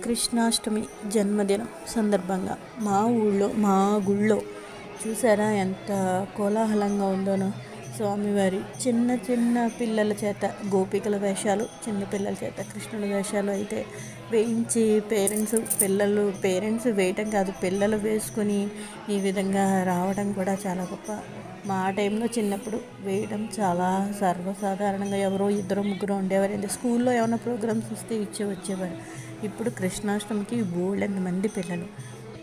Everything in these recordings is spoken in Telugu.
కృష్ణాష్టమి జన్మదినం సందర్భంగా మా గుళ్ళో చూసారా ఎంత కోలాహలంగా ఉందోనో. స్వామివారి చిన్న చిన్న పిల్లల చేత గోపికల వేషాలు, చిన్న పిల్లల చేత కృష్ణుడి వేషాలు అయితే వేయించి పేరెంట్స్ వేయటం కాదు, పిల్లలు వేసుకొని ఈ విధంగా రావడం కూడా చాలా గొప్ప. మా టైంలో చిన్నప్పుడు వేయడం చాలా సర్వసాధారణంగా ఎవరో ఇద్దరు ముగ్గురు ఉండేవారు. స్కూల్లో ఏమైనా ప్రోగ్రామ్స్ వస్తే వచ్చేవారు. ఇప్పుడు కృష్ణాష్టమికి బోల్డెంత మంది పిల్లలు.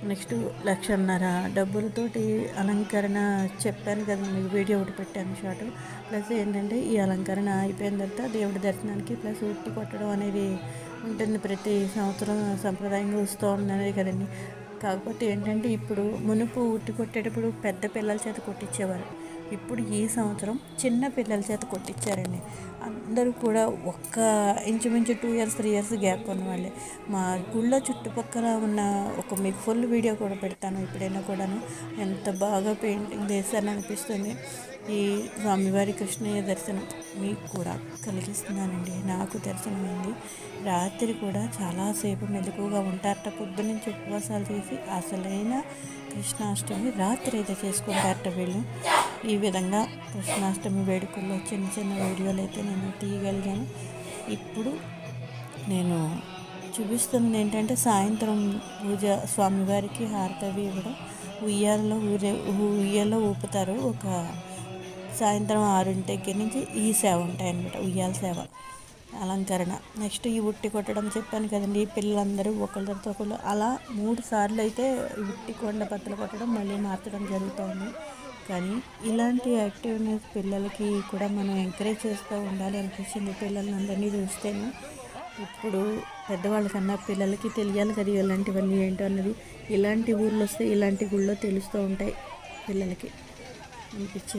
నెక్స్ట్ 1,50,000 డబ్బులతోటి అలంకరణ చెప్పాను కదా, మీకు వీడియో ఒకటి పెట్టాను షార్ట్. ప్లస్ ఏంటంటే ఈ అలంకరణ అయిపోయిన తర్వాత దేవుడి దర్శనానికి ప్లస్ ఉట్టి కొట్టడం అనేది ఉంటుంది, ప్రతి సంవత్సరం సంప్రదాయంగా వస్తూ ఉన్నది కదండి. కాకపోతే ఏంటంటే ఇప్పుడు మునుపు ఉట్టి కొట్టేటప్పుడు పెద్ద పిల్లల చేత కొట్టించేవారు, ఇప్పుడు ఈ సంవత్సరం చిన్న పిల్లల చేత కొట్టించారండి. అందరూ కూడా ఇంచుమించు 2 years 3 years గ్యాప్ ఉన్న వాళ్ళే. మా గుళ్ళో చుట్టుపక్కల ఉన్న మీకు ఫుల్ వీడియో కూడా పెడతాను ఎప్పుడైనా కూడాను. ఎంత బాగా పెయింటింగ్ వేశారని అనిపిస్తుంది. ఈ స్వామివారి కృష్ణయ్య దర్శనం మీకు కూడా కలిగిస్తున్నానండి. నాకు దర్శనమైంది. రాత్రి కూడా చాలాసేపు మెలకువగా ఉంటారట. పొద్దున్నుంచి ఉపవాసాలు చేసి అసలైన కృష్ణాష్టమి రాత్రి అయితే చేసుకుంటారట వీళ్ళు. ఈ విధంగా కృష్ణాష్టమి వేడుకల్లో చిన్న చిన్న వీడియోలు అయితే నేను తీయగలిగాను. ఇప్పుడు నేను చూపిస్తున్నది ఏంటంటే సాయంత్రం పూజ, స్వామివారికి హారతి ఇవ్వడం, ఉయ్యాలలో ఊపుతారు. సాయంత్రం 6 దగ్గర నుంచి ఈ సేవ ఉంటాయన్నమాట, ఉయ్యాల సేవ, అలంకరణ. నెక్స్ట్ ఈ ఉట్టి కొట్టడం చెప్పాను కదండి, ఈ పిల్లలందరూ ఒకళ్ళతో ఒకళ్ళు అలా 3 సార్లు అయితే ఉట్టి కొండ బద్దలు కొట్టడం మళ్ళీ మార్చడం జరుగుతుంది. కానీ ఇలాంటి యాక్టివ్నెస్ పిల్లలకి కూడా మనం ఎంకరేజ్ చేస్తూ ఉండాలి అనిపించింది. పిల్లల్ని అందరినీ చూస్తేనే ఇప్పుడు పెద్దవాళ్ళ కన్నా పిల్లలకి తెలియాలి కదా ఇలాంటివన్నీ ఏంటో అన్నది. ఇలాంటి ఊర్లో వస్తే ఇలాంటి గుళ్ళో తెలుస్తూ ఉంటాయి పిల్లలకి అనిపించింది.